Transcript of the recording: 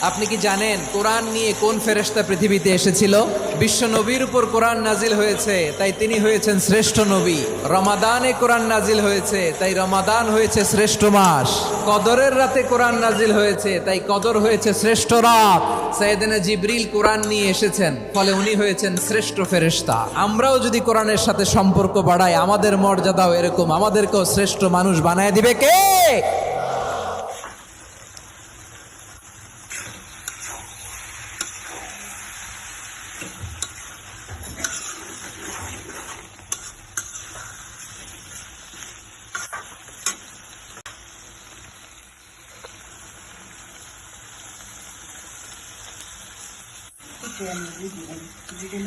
আপনি কি জানেন কোরআন নিয়ে কোন ফেরেশতা পৃথিবীতে এসেছিল? বিশ্ব নবীর উপর কোরআন নাজিল হয়েছে, তাই তিনি হয়েছেন শ্রেষ্ঠ নবী। রমাদানে কোরআন নাজিল হয়েছে, তাই রমাদান হয়েছে শ্রেষ্ঠ মাস। কদরের রাতে কোরআন নাজিল হয়েছে, তাই কদর হয়েছে শ্রেষ্ঠ রাত। সাইয়েদনা জিবরিল কোরআন নিয়ে এসেছেন, ফলে উনি হয়েছেন শ্রেষ্ঠ ফেরেশতা। আমরাও যদি কোরআনের সাথে সম্পর্ক বাড়াই, আমাদের মর্যাদাও এরকম, আমাদেরকেও শ্রেষ্ঠ মানুষ বানায় দিবে কে? Video